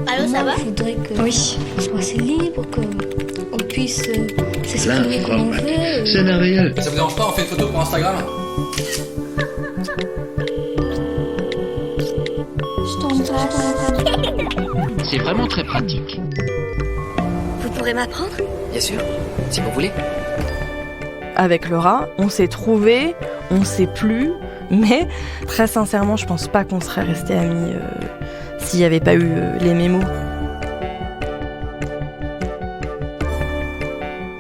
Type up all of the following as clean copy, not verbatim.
Allô, ça va? Je voudrais que Oui. soit assez libre, qu'on puisse s'exprimer Là, comme on veut. c'est un réel. Ça vous dérange pas, on fait une photo pour Instagram? Je t'embrasse. C'est vraiment très pratique. Vous pourrez m'apprendre? Bien sûr, si vous voulez. Avec Laura, on s'est trouvés, on s'est plus, mais très sincèrement, je pense pas qu'on serait restés amis s'il n'y avait pas eu les mémos.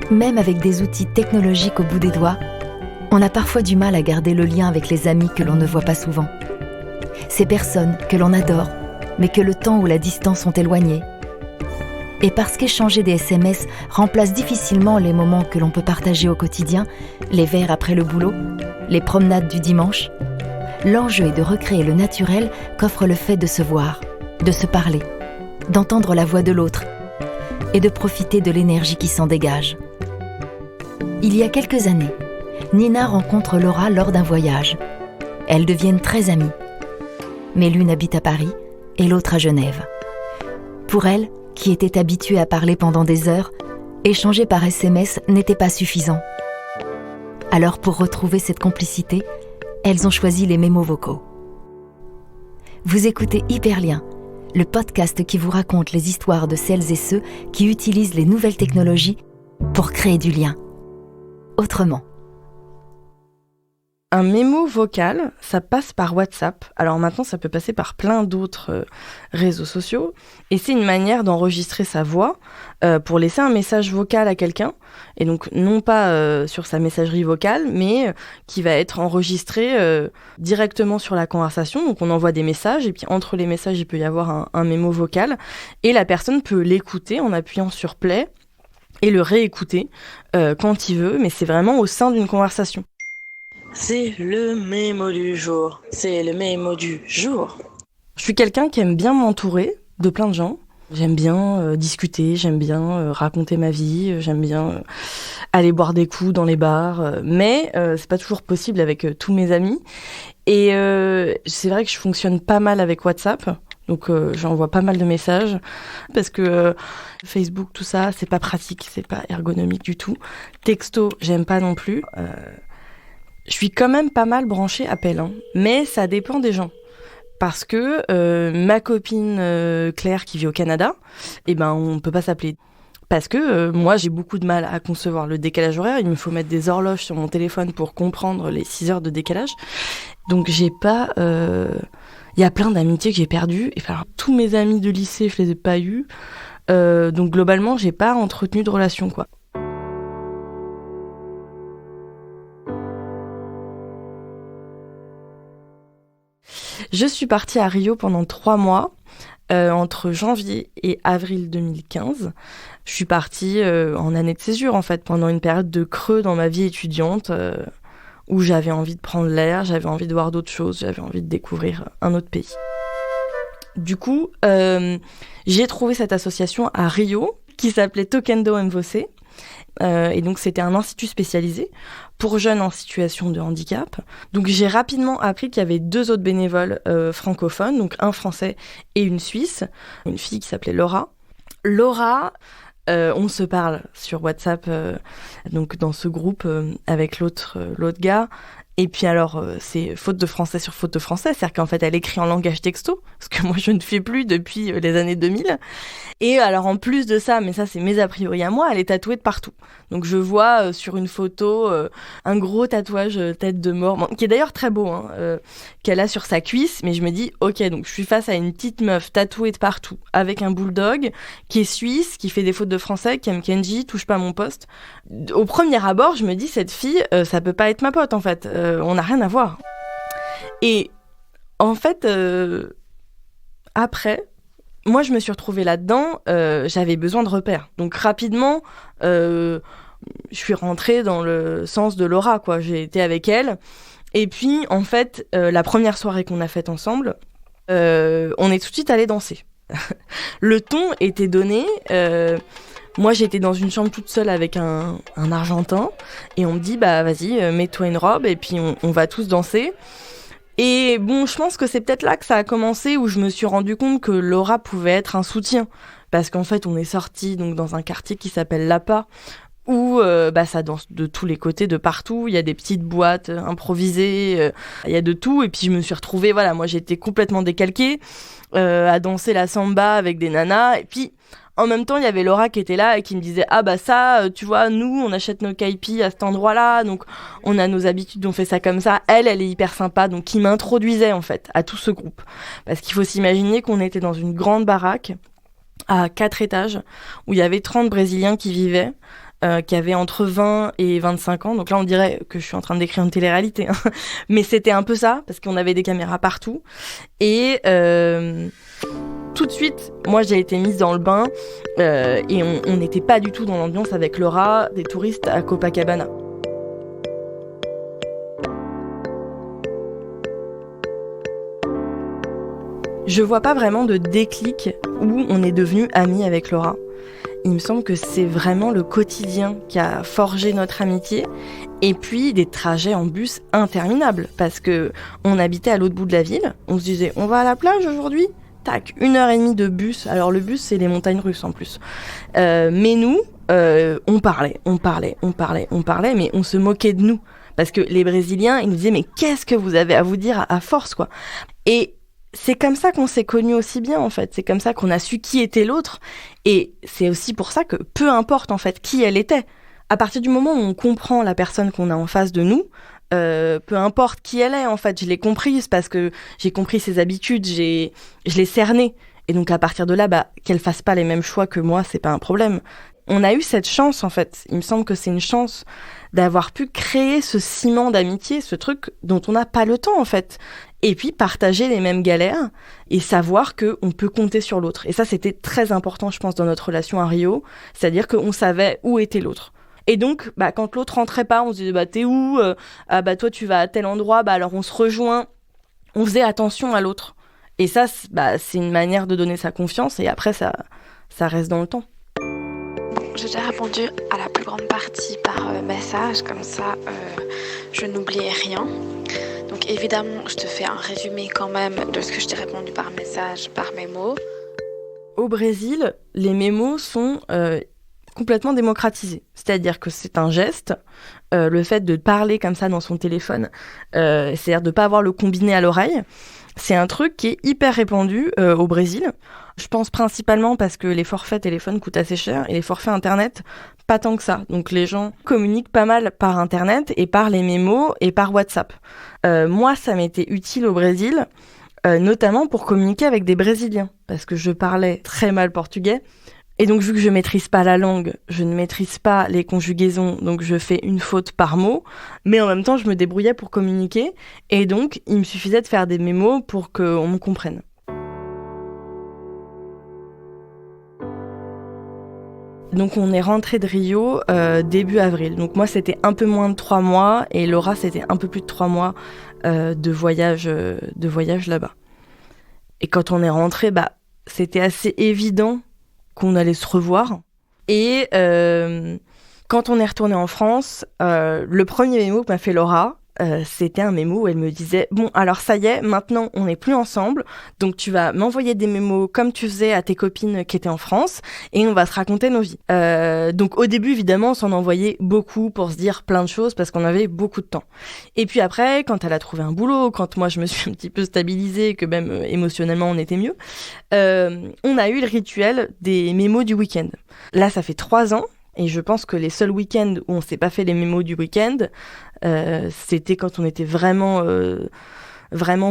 Même avec des outils technologiques au bout des doigts, on a parfois du mal à garder le lien avec les amis que l'on ne voit pas souvent. Ces personnes que l'on adore, mais que le temps ou la distance ont éloignées. Et parce qu'échanger des SMS remplace difficilement les moments que l'on peut partager au quotidien, les verres après le boulot, les promenades du dimanche, l'enjeu est de recréer le naturel qu'offre le fait de se voir, de se parler, d'entendre la voix de l'autre et de profiter de l'énergie qui s'en dégage. Il y a quelques années, Nina rencontre Laura lors d'un voyage. Elles deviennent très amies. Mais l'une habite à Paris et l'autre à Genève. Pour elle, qui était habituée à parler pendant des heures, échanger par SMS n'était pas suffisant. Alors pour retrouver cette complicité, elles ont choisi les mémos vocaux. Vous écoutez Hyperlien, le podcast qui vous raconte les histoires de celles et ceux qui utilisent les nouvelles technologies pour créer du lien. Autrement. Un mémo vocal, ça passe par WhatsApp. Alors maintenant, ça peut passer par plein d'autres réseaux sociaux. Et c'est une manière d'enregistrer sa voix pour laisser un message vocal à quelqu'un. Et donc, non pas sur sa messagerie vocale, mais qui va être enregistré directement sur la conversation. Donc, on envoie des messages et puis entre les messages, il peut y avoir un mémo vocal. Et la personne peut l'écouter en appuyant sur play et le réécouter quand il veut. Mais c'est vraiment au sein d'une conversation. C'est le mémo du jour. C'est le mémo du jour. Je suis quelqu'un qui aime bien m'entourer de plein de gens. J'aime bien discuter, j'aime bien raconter ma vie, j'aime bien aller boire des coups dans les bars. Mais c'est pas toujours possible avec tous mes amis. Et c'est vrai que je fonctionne pas mal avec WhatsApp. Donc j'envoie pas mal de messages parce que Facebook, tout ça, c'est pas pratique, c'est pas ergonomique du tout. Texto, j'aime pas non plus. Je suis quand même pas mal branchée appel, mais ça dépend des gens. Parce que ma copine Claire qui vit au Canada, on peut pas s'appeler. Parce que moi, j'ai beaucoup de mal à concevoir le décalage horaire. Il me faut mettre des horloges sur mon téléphone pour comprendre les 6 heures de décalage. Donc j'ai pas... Il y a plein d'amitiés que j'ai perdues. Et alors, tous mes amis de lycée, je les ai pas eus. Donc globalement, j'ai pas entretenu de relation, quoi. Je suis partie à Rio pendant 3 mois, entre janvier et avril 2015. Je suis partie en année de césure, en fait, pendant une période de creux dans ma vie étudiante, où j'avais envie de prendre l'air, j'avais envie de voir d'autres choses, j'avais envie de découvrir un autre pays. Du coup, j'ai trouvé cette association à Rio, qui s'appelait Tokendo Mvoce. Et donc c'était un institut spécialisé pour jeunes en situation de handicap. Donc j'ai rapidement appris qu'il y avait 2 autres bénévoles francophones, donc un français et une Suisse, une fille qui s'appelait Laura. Laura, on se parle sur WhatsApp, donc dans ce groupe avec l'autre gars. Et puis alors, c'est faute de français sur faute de français, c'est-à-dire qu'en fait, elle écrit en langage texto, ce que moi je ne fais plus depuis les années 2000. Et alors, en plus de ça, mais ça c'est mes a priori à moi, elle est tatouée de partout. Donc je vois sur une photo un gros tatouage tête de mort, qui est d'ailleurs très beau, qu'elle a sur sa cuisse, mais je me dis, ok, donc je suis face à une petite meuf tatouée de partout, avec un bulldog, qui est suisse, qui fait des fautes de français, qui aime Kenji, touche pas à mon poste. Au premier abord, je me dis, cette fille, ça peut pas être ma pote en fait. On n'a rien à voir. Et en fait, après, moi je me suis retrouvée là-dedans, j'avais besoin de repères. Donc rapidement, je suis rentrée dans le sens de Laura, quoi. J'ai été avec elle. Et puis, en fait, la première soirée qu'on a faite ensemble, on est tout de suite allé danser. Le ton était donné. Moi, j'étais dans une chambre toute seule avec un Argentin et on me dit, bah vas-y, mets-toi une robe et puis on va tous danser. Et bon, je pense que c'est peut-être là que ça a commencé, où je me suis rendu compte que Laura pouvait être un soutien. Parce qu'en fait, on est sortis donc dans un quartier qui s'appelle Lapa, où ça danse de tous les côtés, de partout. Il y a des petites boîtes improvisées, il y a de tout. Et puis je me suis retrouvée, voilà, moi j'étais complètement décalquée à danser la samba avec des nanas. Et puis en même temps, il y avait Laura qui était là et qui me disait tu vois, nous on achète nos caipis à cet endroit-là, donc on a nos habitudes, on fait ça comme ça. Elle est hyper sympa, donc qui m'introduisait en fait à tout ce groupe. Parce qu'il faut s'imaginer qu'on était dans une grande baraque à 4 étages où il y avait 30 Brésiliens qui vivaient. Qui avaient entre 20 et 25 ans. Donc là, on dirait que je suis en train de décrire une télé-réalité. Hein. Mais c'était un peu ça, parce qu'on avait des caméras partout. Et tout de suite, moi, j'ai été mise dans le bain. Et on n'était pas du tout dans l'ambiance avec Laura, des touristes à Copacabana. Je vois pas vraiment de déclic où on est devenu amis avec Laura. Il me semble que c'est vraiment le quotidien qui a forgé notre amitié, et puis des trajets en bus interminables, parce que on habitait à l'autre bout de la ville, on se disait on va à la plage aujourd'hui, tac, 1h30 de bus. Alors le bus c'est les montagnes russes en plus, mais nous on parlait, mais on se moquait de nous, parce que les Brésiliens ils nous disaient mais qu'est-ce que vous avez à vous dire à force quoi. Et c'est comme ça qu'on s'est connus aussi bien, en fait. C'est comme ça qu'on a su qui était l'autre. Et c'est aussi pour ça que peu importe, en fait, qui elle était. À partir du moment où on comprend la personne qu'on a en face de nous, peu importe qui elle est, en fait. Je l'ai comprise parce que j'ai compris ses habitudes, je l'ai cernée. Et donc, à partir de là, qu'elle fasse pas les mêmes choix que moi, c'est pas un problème. On a eu cette chance, en fait. Il me semble que c'est une chance d'avoir pu créer ce ciment d'amitié, ce truc dont on n'a pas le temps, en fait. Et puis partager les mêmes galères et savoir qu'on peut compter sur l'autre. Et ça, c'était très important, je pense, dans notre relation à Rio. C'est-à-dire qu'on savait où était l'autre. Et donc, quand l'autre rentrait pas, on se disait, t'es où ? Toi, tu vas à tel endroit, alors on se rejoint. On faisait attention à l'autre. Et ça, c'est une manière de donner sa confiance. Et après, ça reste dans le temps. J'ai déjà répondu à la plus grande partie par message, comme ça je n'oubliais rien. Donc évidemment, je te fais un résumé quand même de ce que je t'ai répondu par message, par mémo. Au Brésil, les mémos sont complètement démocratisés. C'est-à-dire que c'est un geste, le fait de parler comme ça dans son téléphone, c'est-à-dire de ne pas avoir le combiné à l'oreille, c'est un truc qui est hyper répandu au Brésil. Je pense principalement parce que les forfaits téléphones coûtent assez cher et les forfaits internet, pas tant que ça. Donc les gens communiquent pas mal par internet et par les mémos et par WhatsApp. Moi, ça m'était utile au Brésil, notamment pour communiquer avec des Brésiliens, parce que je parlais très mal portugais. Et donc, vu que je maîtrise pas la langue, je ne maîtrise pas les conjugaisons, donc je fais une faute par mot, mais en même temps, je me débrouillais pour communiquer, et donc, il me suffisait de faire des mémos pour qu'on me comprenne. Donc, on est rentré de Rio début avril. Donc, moi, c'était un peu moins de 3 mois, et Laura, c'était un peu plus de 3 mois de voyage là-bas. Et quand on est rentré, c'était assez évident qu'on allait se revoir. Et quand on est retourné en France, le premier mémo que m'a fait Laura, c'était un mémo où elle me disait « Bon, alors ça y est, maintenant on n'est plus ensemble, donc tu vas m'envoyer des mémos comme tu faisais à tes copines qui étaient en France, et on va se raconter nos vies. » Donc au début, évidemment, on s'en envoyait beaucoup pour se dire plein de choses, parce qu'on avait beaucoup de temps. Et puis après, quand elle a trouvé un boulot, quand moi je me suis un petit peu stabilisée, que même émotionnellement on était mieux, on a eu le rituel des mémos du week-end. Là, ça fait 3 ans, et je pense que les seuls week-ends où on s'est pas fait les mémos du week-end, c'était quand on était vraiment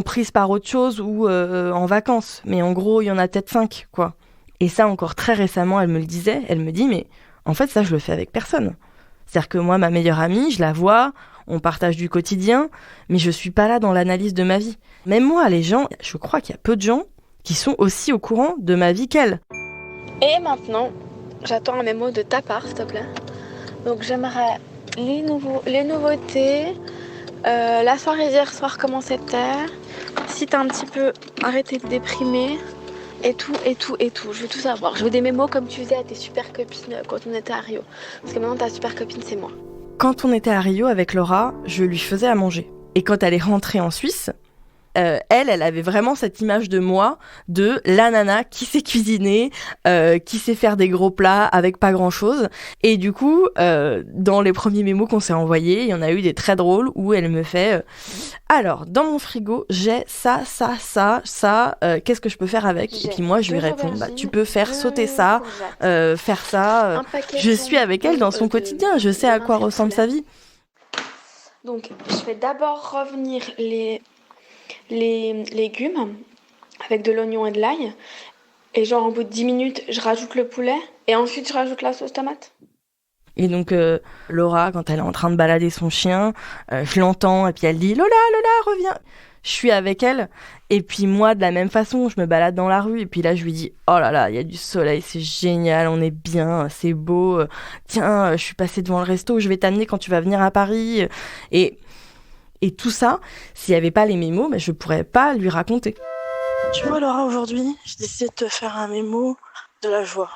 prise par autre chose ou en vacances. Mais en gros, il y en a peut-être 5, quoi. Et ça, encore très récemment, elle me le disait. Elle me dit, mais en fait, ça, je le fais avec personne. C'est-à-dire que moi, ma meilleure amie, je la vois, on partage du quotidien, mais je suis pas là dans l'analyse de ma vie. Même moi, les gens, je crois qu'il y a peu de gens qui sont aussi au courant de ma vie qu'elle. Et maintenant, j'attends un mémo de ta part, s'il te plaît. Donc j'aimerais les nouveautés, la soirée d'hier soir, comment c'était, si t'as un petit peu arrêté de déprimer, et tout. Je veux tout savoir. Je veux des mémos comme tu faisais à tes super copines quand on était à Rio. Parce que maintenant, ta super copine, c'est moi. Quand on était à Rio avec Laura, je lui faisais à manger. Et quand elle est rentrée en Suisse, elle avait vraiment cette image de moi, de la nana qui sait cuisiner, qui sait faire des gros plats avec pas grand-chose. Et du coup, dans les premiers mémos qu'on s'est envoyés, il y en a eu des très drôles où elle me fait alors, dans mon frigo, j'ai ça, qu'est-ce que je peux faire avec ? Et puis moi, je lui réponds, tu peux faire sauter ça, faire ça. Je suis avec elle dans son quotidien, je sais à quoi ressemble sa vie. Donc, je vais d'abord revenir les légumes avec de l'oignon et de l'ail. Et genre, au bout de 10 minutes, je rajoute le poulet. Et ensuite, je rajoute la sauce tomate. Et donc, Laura, quand elle est en train de balader son chien, je l'entends et puis elle dit « Lola, reviens !» Je suis avec elle. Et puis moi, de la même façon, je me balade dans la rue. Et puis là, je lui dis « Oh là là, il y a du soleil, c'est génial, on est bien, c'est beau. Tiens, je suis passée devant le resto, je vais t'amener quand tu vas venir à Paris. » Et tout ça, s'il n'y avait pas les mémos, je ne pourrais pas lui raconter. Tu vois, Laura, aujourd'hui, j'ai décidé de te faire un mémo de la joie.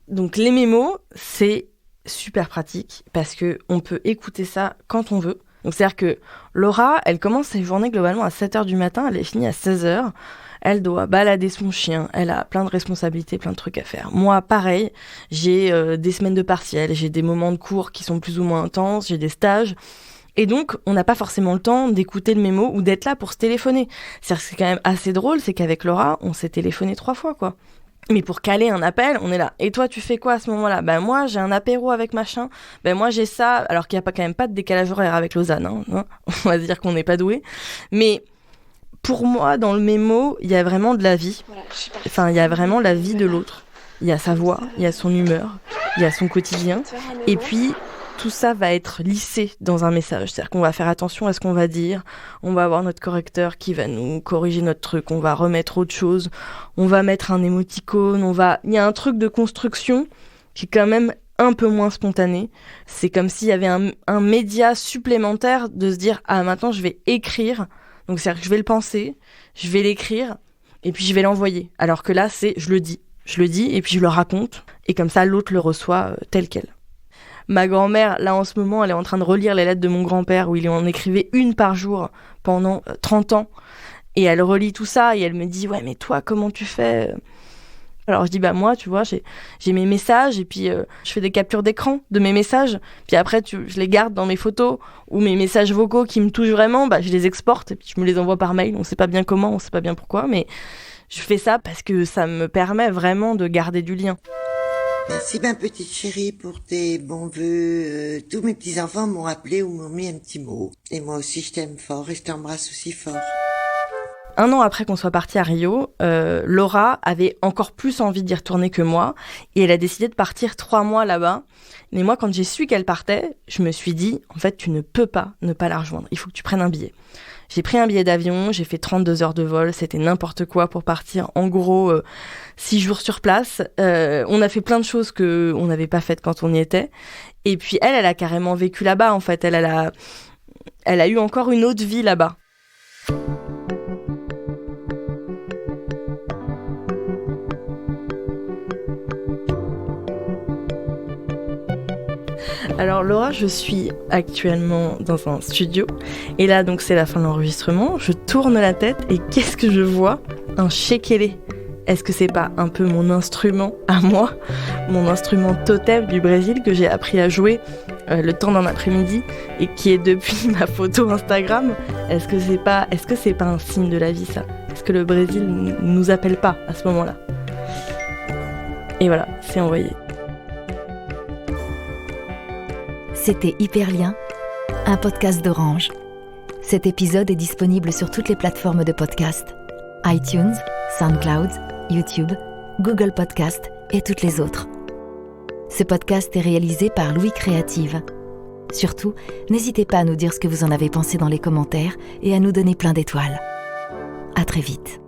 Donc les mémos, c'est super pratique parce qu'on peut écouter ça quand on veut. Donc c'est-à-dire que Laura, elle commence ses journées globalement à 7h du matin, elle est finie à 16h. Elle doit balader son chien, elle a plein de responsabilités, plein de trucs à faire. Moi, pareil, j'ai des semaines de partiels, j'ai des moments de cours qui sont plus ou moins intenses, j'ai des stages. Et donc, on n'a pas forcément le temps d'écouter le mémo ou d'être là pour se téléphoner. C'est-à-dire que c'est quand même assez drôle, c'est qu'avec Laura, on s'est téléphoné 3 fois, quoi. Mais pour caler un appel, on est là. Et toi, tu fais quoi à ce moment-là ? Moi, j'ai un apéro avec machin. Moi, j'ai ça. Alors qu'il n'y a quand même pas de décalage horaire avec Lausanne. Hein. On va dire qu'on n'est pas doué. Mais pour moi, dans le mémo, il y a vraiment de la vie. Enfin, il y a vraiment la vie de l'autre. Il y a sa voix, il y a son humeur, il y a son quotidien. Et puis, tout ça va être lissé dans un message. C'est-à-dire qu'on va faire attention à ce qu'on va dire. On va avoir notre correcteur qui va nous corriger notre truc. On va remettre autre chose. On va mettre un émoticône. Il y a un truc de construction qui est quand même un peu moins spontané. C'est comme s'il y avait un média supplémentaire de se dire « Ah, maintenant, je vais écrire. » Donc, c'est-à-dire que je vais le penser, je vais l'écrire et puis je vais l'envoyer. Alors que là, c'est « Je le dis. Je le dis et puis je le raconte. » Et comme ça, l'autre le reçoit tel quel. Ma grand-mère, là en ce moment, elle est en train de relire les lettres de mon grand-père où il en écrivait une par jour pendant 30 ans. Et elle relit tout ça et elle me dit « Ouais, mais toi, comment tu fais ?» Alors je dis « Moi, tu vois, j'ai mes messages et puis je fais des captures d'écran de mes messages. Puis après, je les garde dans mes photos ou mes messages vocaux qui me touchent vraiment, je les exporte et puis je me les envoie par mail. On sait pas bien comment, on sait pas bien pourquoi, mais je fais ça parce que ça me permet vraiment de garder du lien. » Merci ma petite chérie pour tes bons vœux. Tous mes petits-enfants m'ont appelé ou m'ont mis un petit mot. Et moi aussi je t'aime fort et je t'embrasse aussi fort. 1 an après qu'on soit parti à Rio, Laura avait encore plus envie d'y retourner que moi et elle a décidé de partir 3 mois là-bas. Mais moi, quand j'ai su qu'elle partait, je me suis dit, en fait, tu ne peux pas ne pas la rejoindre. Il faut que tu prennes un billet. J'ai pris un billet d'avion, j'ai fait 32 heures de vol, c'était n'importe quoi pour partir. En gros, 6 jours sur place. On a fait plein de choses qu'on n'avait pas faites quand on y était. Et puis elle a carrément vécu là-bas, en fait. Elle a eu encore une autre vie là-bas. Alors Laura, je suis actuellement dans un studio et là donc c'est la fin de l'enregistrement, je tourne la tête et qu'est-ce que je vois ? Un ukulélé. Est-ce que c'est pas un peu mon instrument à moi, mon instrument totem du Brésil que j'ai appris à jouer le temps d'un après-midi et qui est depuis ma photo Instagram ? Est-ce que c'est pas un signe de la vie ça ? Est-ce que le Brésil nous appelle pas à ce moment-là ? Et voilà, c'est envoyé. C'était Hyperlien, un podcast d'Orange. Cet épisode est disponible sur toutes les plateformes de podcast, iTunes, SoundCloud, YouTube, Google Podcast et toutes les autres. Ce podcast est réalisé par Louis Créative. Surtout, n'hésitez pas à nous dire ce que vous en avez pensé dans les commentaires et à nous donner plein d'étoiles. À très vite.